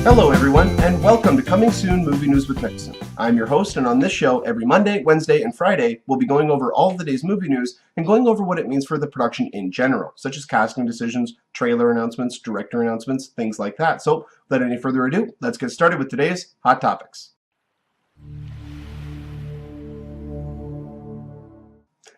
Hello everyone, and welcome to Coming Soon Movie News with Niklsun. I'm your host, and on this show, every Monday, Wednesday, and Friday, we'll be going over all of the day's movie news and going over what it means for the production in general, such as casting decisions, trailer announcements, director announcements, things like that. So, without any further ado, let's get started with today's Hot Topics.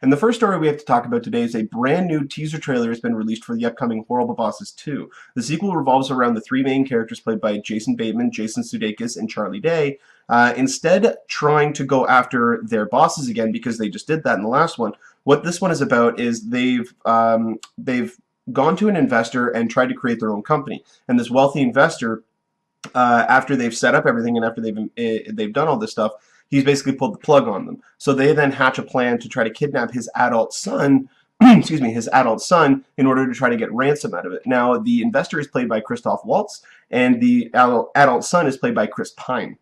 And the first story we have to talk about today is a brand new teaser trailer has been released for the upcoming Horrible Bosses 2. The sequel revolves around the three main characters played by Jason Bateman, Jason Sudeikis, and Charlie Day. Instead, trying to go after their bosses again because they just did that in the last one. What this one is about is they've gone to an investor and tried to create their own company. And this wealthy investor, after they've set up everything and after they've done all this stuff, he's basically pulled the plug on them. So they then hatch a plan to try to kidnap his adult son, his adult son, in order to try to get ransom out of it. Now, the investor is played by Christoph Waltz, and the adult son is played by Chris Pine.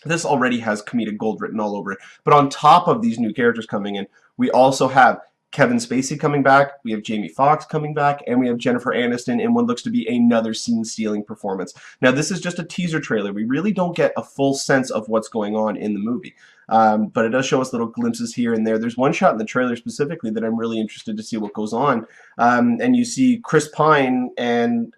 This already has comedic gold written all over it. But on top of these new characters coming in, we also have Kevin Spacey coming back, we have Jamie Foxx coming back, and we have Jennifer Aniston in what looks to be another scene-stealing performance. Now, this is just a teaser trailer. We really don't get a full sense of what's going on in the movie. But it does show us little glimpses here and there. There's one shot in the trailer specifically that I'm really interested to see what goes on. And you see Chris Pine and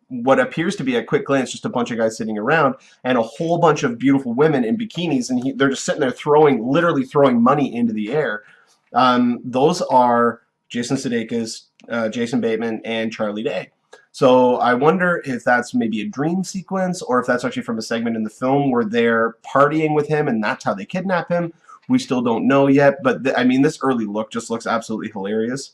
what appears to be at quick glance just a bunch of guys sitting around and a whole bunch of beautiful women in bikinis, and they're just sitting there literally throwing money into the air. Those are Jason Sudeikis, Jason Bateman, and Charlie Day. So I wonder if that's maybe a dream sequence or if that's actually from a segment in the film where they're partying with him and that's how they kidnap him. We still don't know yet, but I mean, this early look just looks absolutely hilarious.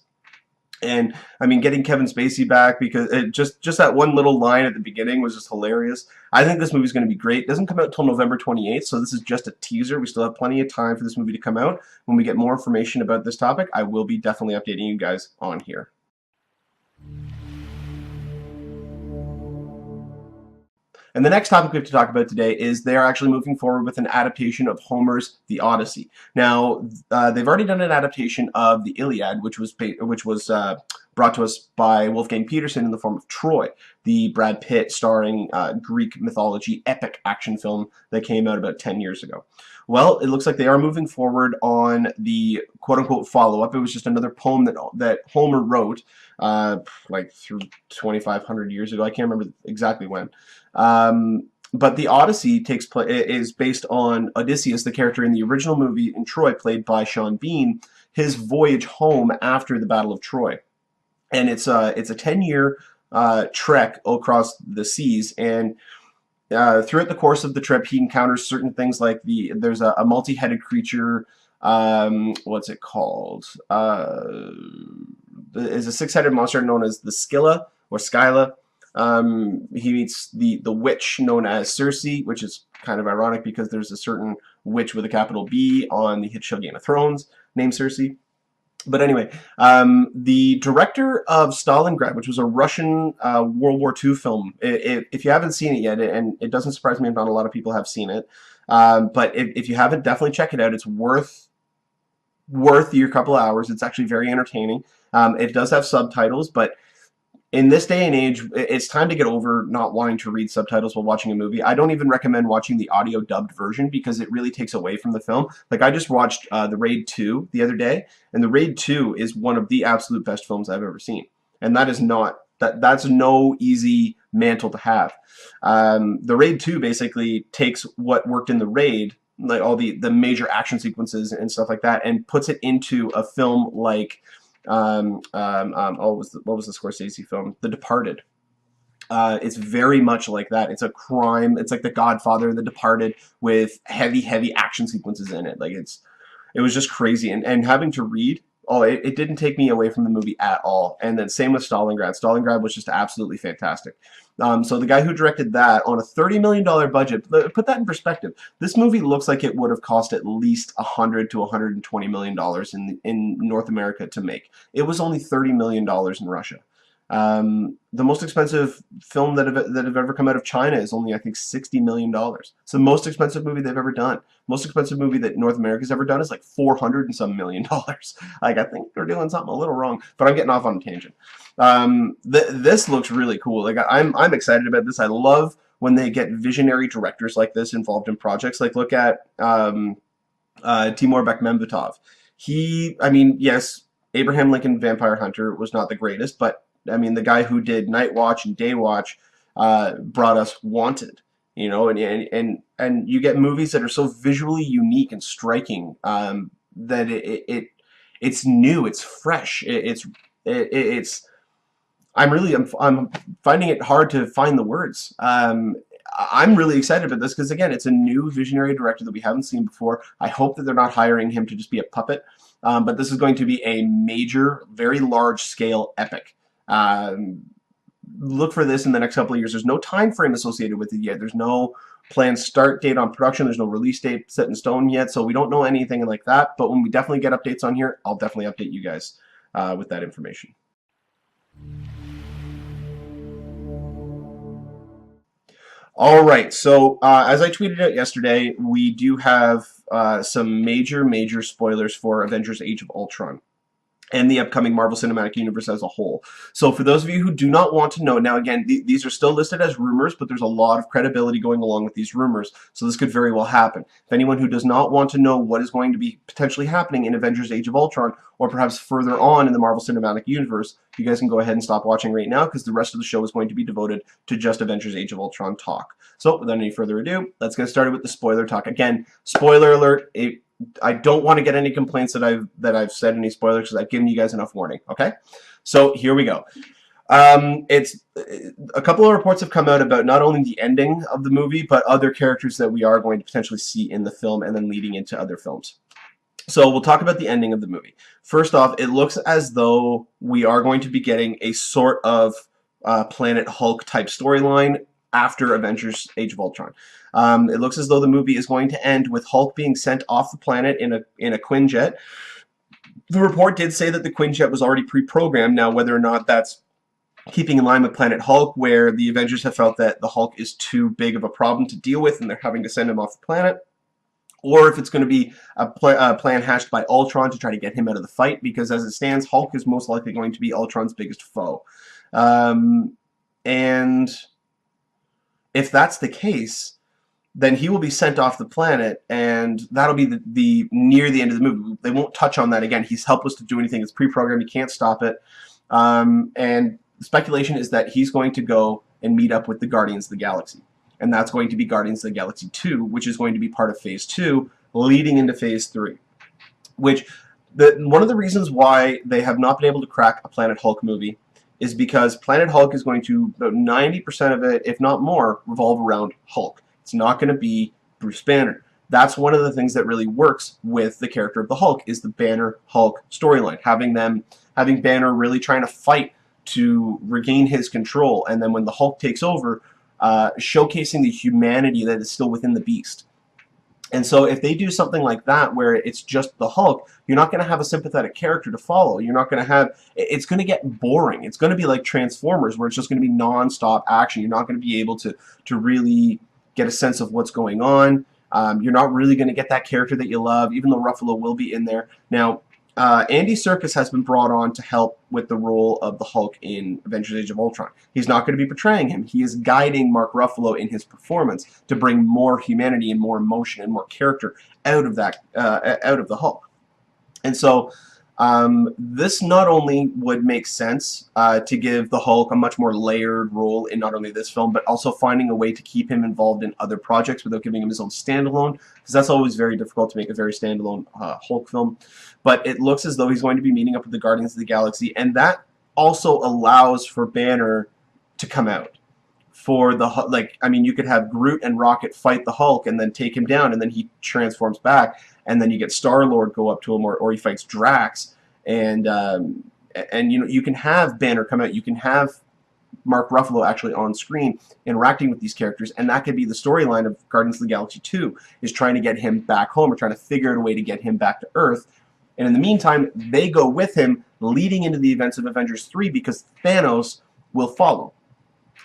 And I mean, getting Kevin Spacey back, because it just that one little line at the beginning was just hilarious. I think this movie's going to be great. It doesn't come out until November 28th, so this is just a teaser. We still have plenty of time for this movie to come out. When we get more information about this topic, I will be definitely updating you guys on here. And the next topic we have to talk about today is they're actually moving forward with an adaptation of Homer's The Odyssey. Now, they've already done an adaptation of the Iliad, which was brought to us by Wolfgang Petersen in the form of Troy, the Brad Pitt starring Greek mythology epic action film that came out about 10 years ago. Well, it looks like they are moving forward on the quote-unquote follow-up. It was just another poem that Homer wrote like through 2,500 years ago. I can't remember exactly when. But the Odyssey is based on Odysseus, the character in the original movie in Troy, played by Sean Bean, his voyage home after the Battle of Troy. And it's a 10-year trek across the seas, and throughout the course of the trip, he encounters certain things like there's a multi-headed creature. What's it called? Is a six-headed monster known as the Scylla or Scylla. He meets the witch known as Circe, which is kind of ironic because there's a certain witch with a capital B on the hit show Game of Thrones named Circe. But anyway, the director of Stalingrad, which was a Russian World War II film, if you haven't seen it yet, and it doesn't surprise me if not a lot of people have seen it, but if you haven't, definitely check it out. It's worth your couple of hours. It's actually very entertaining. It does have subtitles, but in this day and age, it's time to get over not wanting to read subtitles while watching a movie. I don't even recommend watching the audio dubbed version because it really takes away from the film. Like, I just watched The Raid 2 the other day, and The Raid 2 is one of the absolute best films I've ever seen. And that is not, that's no easy mantle to have. The Raid 2 basically takes what worked in The Raid, like all the major action sequences and stuff like that, and puts it into a film like what was the Scorsese film? The Departed. It's very much like that. It's a crime. It's like The Godfather, The Departed, with heavy action sequences in it. Like it was just crazy. And having to read, it didn't take me away from the movie at all. And then same with Stalingrad. Stalingrad was just absolutely fantastic. So the guy who directed that on a $30 million budget, put that in perspective. This movie looks like it would have cost at least $100 to $120 million in North America to make. It was only $30 million in Russia. The most expensive film that have ever come out of China is only, I think, $60 million. It's the most expensive movie they've ever done. Most expensive movie that North America's ever done is like $400 and some million. Like, I think they're doing something a little wrong, but I'm getting off on a tangent. This looks really cool. Like, I'm excited about this. I love when they get visionary directors like this involved in projects. Like, look at Timur Bekmambetov. I mean, yes, Abraham Lincoln Vampire Hunter was not the greatest, but I mean, the guy who did Night Watch and Day Watch brought us Wanted, you know, and you get movies that are so visually unique and striking that it's new, it's fresh, it's I'm finding it hard to find the words. I'm really excited about this because, again, it's a new visionary director that we haven't seen before. I hope that they're not hiring him to just be a puppet, but this is going to be a major, very large-scale epic. Look for this in the next couple of years. There's no time frame associated with it yet. There's no planned start date on production. There's no release date set in stone yet, so we don't know anything like that. But when we definitely get updates on here, I'll definitely update you guys with that information. All right, so as I tweeted out yesterday, we do have some major spoilers for Avengers Age of Ultron and the upcoming Marvel Cinematic Universe as a whole. So for those of you who do not want to know, now again, these are still listed as rumors, but there's a lot of credibility going along with these rumors, so this could very well happen. If anyone who does not want to know what is going to be potentially happening in Avengers Age of Ultron, or perhaps further on in the Marvel Cinematic Universe, you guys can go ahead and stop watching right now, because the rest of the show is going to be devoted to just Avengers Age of Ultron talk. So without any further ado, let's get started with the spoiler talk. Again, spoiler alert, I don't want to get any complaints that I've said any spoilers, because I've given you guys enough warning. Okay, so here we go. It's a couple of reports have come out about not only the ending of the movie, but other characters that we are going to potentially see in the film, and then leading into other films. So we'll talk about the ending of the movie. First off, it looks as though we are going to be getting a sort of Planet Hulk type storyline after Avengers Age of Ultron. It looks as though the movie is going to end with Hulk being sent off the planet in a Quinjet. The report did say that the Quinjet was already pre-programmed. Now, whether or not that's keeping in line with Planet Hulk, where the Avengers have felt that the Hulk is too big of a problem to deal with and they're having to send him off the planet, or if it's going to be a plan hatched by Ultron to try to get him out of the fight, because as it stands, Hulk is most likely going to be Ultron's biggest foe. And if that's the case, then he will be sent off the planet, and that'll be the near the end of the movie. They won't touch on that again. He's helpless to do anything. It's pre-programmed. You can't stop it. And speculation is that he's going to go and meet up with the Guardians of the Galaxy. And that's going to be Guardians of the Galaxy 2, which is going to be part of Phase 2, leading into Phase 3. Which, one of the reasons why they have not been able to crack a Planet Hulk movie is because Planet Hulk is going to, about 90% of it, if not more, revolve around Hulk. It's not going to be Bruce Banner. That's one of the things that really works with the character of the Hulk, is the Banner Hulk storyline. Having Banner really trying to fight to regain his control, and then when the Hulk takes over, showcasing the humanity that is still within the Beast. And so if they do something like that, where it's just the Hulk, you're not going to have a sympathetic character to follow. You're not going to have, it's going to get boring. It's going to be like Transformers, where it's just going to be non-stop action. You're not going to be able to really get a sense of what's going on. You're not really going to get that character that you love, even though Ruffalo will be in there. Now, Andy Serkis has been brought on to help with the role of the Hulk in Avengers Age of Ultron. He's not going to be portraying him. He is guiding Mark Ruffalo in his performance to bring more humanity and more emotion and more character out of that, out of the Hulk. And so this not only would make sense to give the Hulk a much more layered role in not only this film, but also finding a way to keep him involved in other projects without giving him his own standalone, because that's always very difficult to make a very standalone Hulk film. But it looks as though he's going to be meeting up with the Guardians of the Galaxy, and that also allows for Banner to come out. For the, like, I mean, you could have Groot and Rocket fight the Hulk and then take him down, and then he transforms back, and then you get Star-Lord go up to him, or he fights Drax, and you know, you can have Banner come out, you can have Mark Ruffalo actually on screen interacting with these characters, and that could be the storyline of Guardians of the Galaxy 2, is trying to get him back home, or trying to figure out a way to get him back to Earth. And in the meantime, they go with him leading into the events of Avengers 3, because Thanos will follow.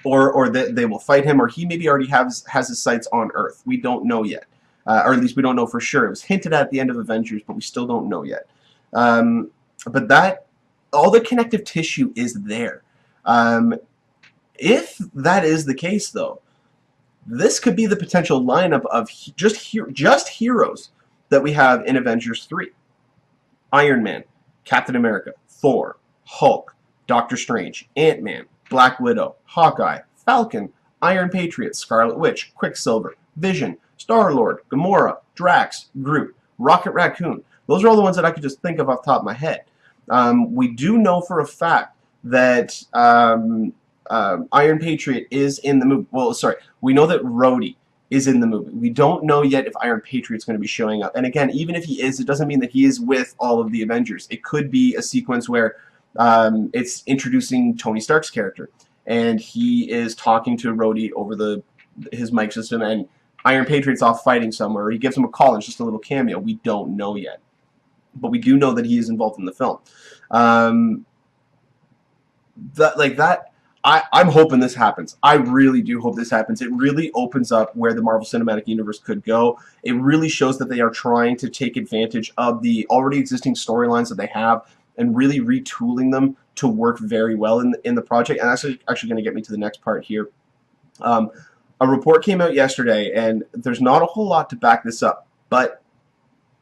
Or they will fight him, or he maybe already has his sights on Earth. We don't know yet. Or at least we don't know for sure. It was hinted at the end of Avengers, but we still don't know yet. But that, all the connective tissue is there. If that is the case, though, this could be the potential lineup of just heroes that we have in Avengers 3. Iron Man, Captain America, Thor, Hulk, Doctor Strange, Ant-Man, Black Widow, Hawkeye, Falcon, Iron Patriot, Scarlet Witch, Quicksilver, Vision, Star-Lord, Gamora, Drax, Groot, Rocket Raccoon. Those are all the ones that I could just think of off the top of my head. We do know for a fact that Iron Patriot is in the movie. Well, sorry, we know that Rhodey is in the movie. We don't know yet if Iron Patriot's going to be showing up. And again, even if he is, it doesn't mean that he is with all of the Avengers. It could be a sequence where it's introducing Tony Stark's character, and he is talking to Rhodey over his mic system, and Iron Patriot's off fighting somewhere, or he gives him a call, and it's just a little cameo. We don't know yet. But we do know that he is involved in the film. I'm hoping this happens. I really do hope this happens. It really opens up where the Marvel Cinematic Universe could go. It really shows that they are trying to take advantage of the already existing storylines that they have and really retooling them to work very well in the project. And that's actually going to get me to the next part here. A report came out yesterday, and there's not a whole lot to back this up, but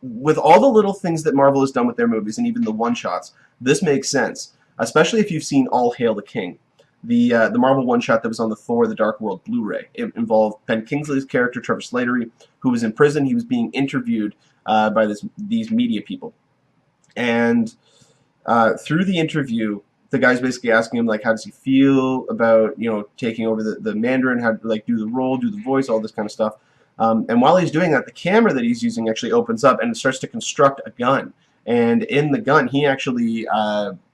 with all the little things that Marvel has done with their movies, and even the one-shots, this makes sense, especially if you've seen All Hail the King. The Marvel one-shot that was on the Thor The Dark World Blu-ray. It involved Ben Kingsley's character, Trevor Slattery, who was in prison. He was being interviewed by these media people. And through the interview, the guy's basically asking him, like, how does he feel about, taking over the Mandarin, how to, like, do the role, do the voice, all this kind of stuff. And while he's doing that, the camera that he's using actually opens up and it starts to construct a gun. And in the gun, he actually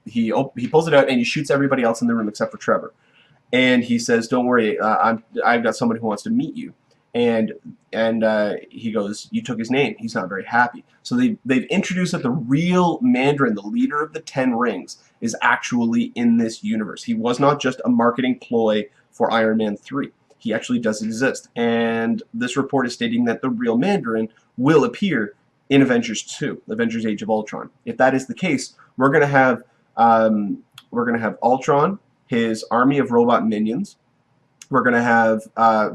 he pulls it out and he shoots everybody else in the room except for Trevor. And he says, "Don't worry, I've got somebody who wants to meet you." And he goes, "You took his name. He's not very happy." So they've introduced that the real Mandarin, the leader of the Ten Rings, is actually in this universe. He was not just a marketing ploy for Iron Man 3. He actually does exist. And this report is stating that the real Mandarin will appear in Avengers 2, Avengers Age of Ultron. If that is the case, we're going to have Ultron, his army of robot minions. We're going to have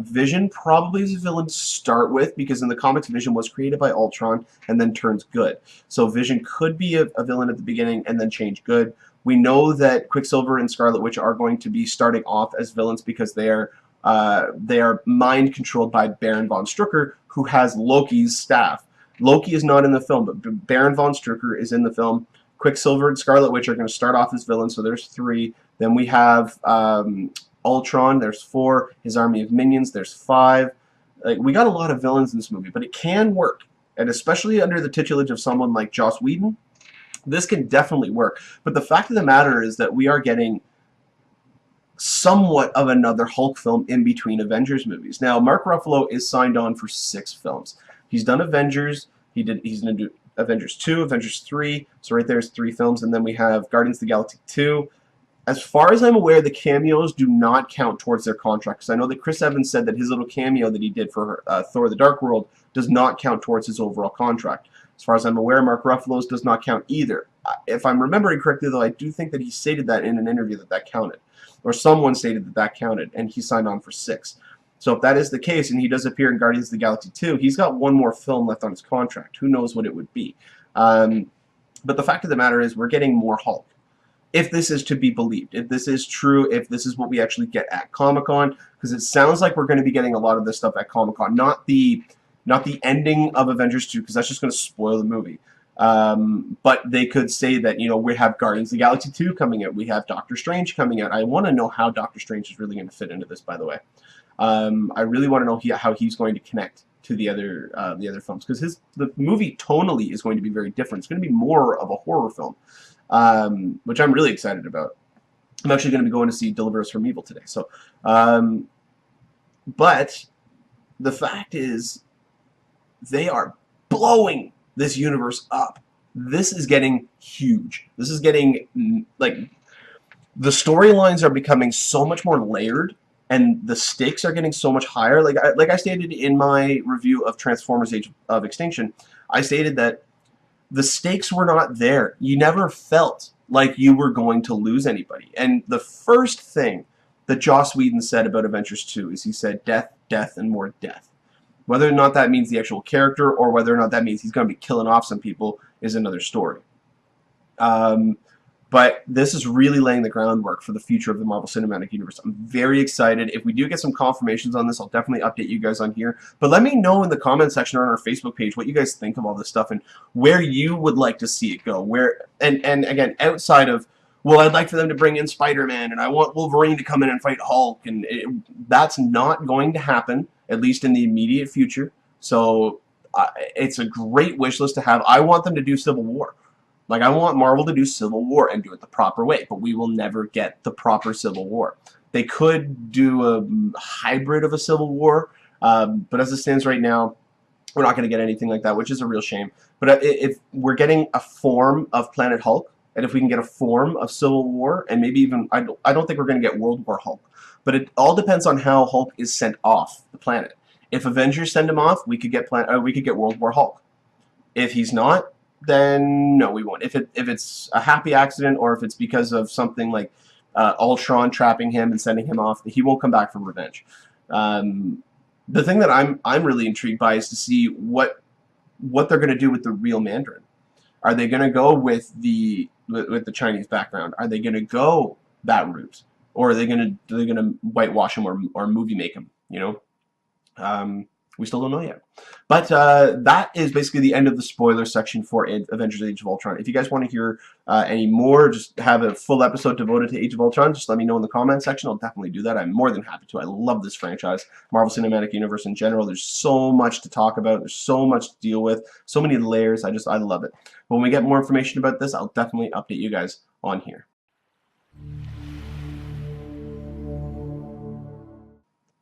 Vision probably as a villain to start with, because in the comics, Vision was created by Ultron and then turns good. So Vision could be a villain at the beginning and then change good. We know that Quicksilver and Scarlet Witch are going to be starting off as villains because they are mind controlled by Baron von Strucker, who has Loki's staff. Loki is not in the film, but Baron von Strucker is in the film. Quicksilver and Scarlet Witch are going to start off as villains, so there's 3. Then we have Ultron, there's 4. His army of minions, there's 5. We got a lot of villains in this movie, but it can work. And especially under the tutelage of someone like Joss Whedon, this can definitely work. But the fact of the matter is that we are getting somewhat of another Hulk film in between Avengers movies. Now, Mark Ruffalo is signed on for 6 films. He's done Avengers. He's going to do Avengers 2, Avengers 3. So right there's 3 films. And then we have Guardians of the Galaxy 2. As far as I'm aware, the cameos do not count towards their contract. Because I know that Chris Evans said that his little cameo that he did for Thor The Dark World does not count towards his overall contract. As far as I'm aware, Mark Ruffalo's does not count either. If I'm remembering correctly, though, I do think that he stated that in an interview that counted. Or someone stated that counted, and he signed on for 6. So if that is the case, and he does appear in Guardians of the Galaxy 2, he's got one more film left on his contract. Who knows what it would be? But the fact of the matter is we're getting more Hulk. If this is to be believed, if this is true, if this is what we actually get at Comic-Con, because it sounds like we're going to be getting a lot of this stuff at Comic-Con. Not the ending of Avengers 2, because that's just going to spoil the movie. But they could say that, we have Guardians of the Galaxy 2 coming out. We have Doctor Strange coming out. I want to know how Doctor Strange is really going to fit into this, by the way. I really want to know how he's going to connect to the other films, because the movie tonally is going to be very different. It's going to be more of a horror film, which I'm really excited about. I'm actually going to be going to see Deliver Us from Evil today. So, but the fact is, they are blowing this universe up. This is getting huge. This is getting, the storylines are becoming so much more layered, and the stakes are getting so much higher. Like I stated in my review of Transformers Age of Extinction, I stated that the stakes were not there. You never felt like you were going to lose anybody. And the first thing that Joss Whedon said about Avengers 2 is he said, death death and more death. Whether or not that means the actual character or whether or not that means he's going to be killing off some people is another story. But this is really laying the groundwork for the future of the Marvel Cinematic Universe. I'm very excited. If we do get some confirmations on this, I'll definitely update you guys on here. But let me know in the comment section or on our Facebook page what you guys think of all this stuff and where you would like to see it go. And again, outside of, well, I'd like for them to bring in Spider-Man and I want Wolverine to come in and fight Hulk. And that's not going to happen, at least in the immediate future. So it's a great wish list to have. I want them to do Civil War. Like, I want Marvel to do Civil War and do it the proper way, but we will never get the proper Civil War. They could do a hybrid of a Civil War, but as it stands right now, we're not going to get anything like that, which is a real shame. But if we're getting a form of Planet Hulk, and if we can get a form of Civil War, and maybe even, I don't think we're going to get World War Hulk, but it all depends on how Hulk is sent off the planet. If Avengers send him off, we could get World War Hulk. If he's not, then no, we won't. If it's a happy accident or if it's because of something like Ultron trapping him and sending him off, he won't come back for revenge. The thing that I'm really intrigued by is to see what they're going to do with the real Mandarin. Are they going to go with the Chinese background? Are they going to go that route, or are they going to whitewash him or movie make him? You know. We still don't know yet. But that is basically the end of the spoiler section for Avengers Age of Ultron. If you guys want to hear any more, just have a full episode devoted to Age of Ultron, just let me know in the comment section. I'll definitely do that. I'm more than happy to. I love this franchise, Marvel Cinematic Universe in general. There's so much to talk about. There's so much to deal with. So many layers. I love it. When we get more information about this, I'll definitely update you guys on here.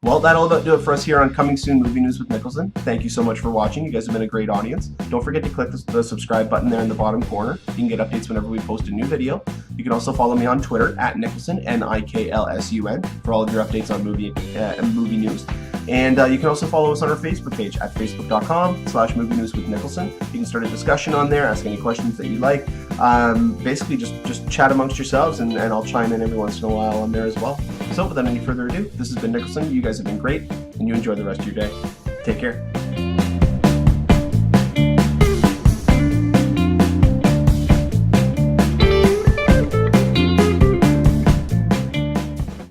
Well, that'll about do it for us here on Coming Soon Movie News with Niklsun. Thank you so much for watching. You guys have been a great audience. Don't forget to click the subscribe button there in the bottom corner. You can get updates whenever we post a new video. You can also follow me on Twitter at Niklsun, Niklsun, for all of your updates on movie news. And you can also follow us on our Facebook page at facebook.com/movie news with Niklsun. You can start a discussion on there, ask any questions that you like. Basically, just chat amongst yourselves, and I'll chime in every once in a while on there as well. So without any further ado, this has been Niklsun. You guys have been great, and you enjoy the rest of your day. Take care.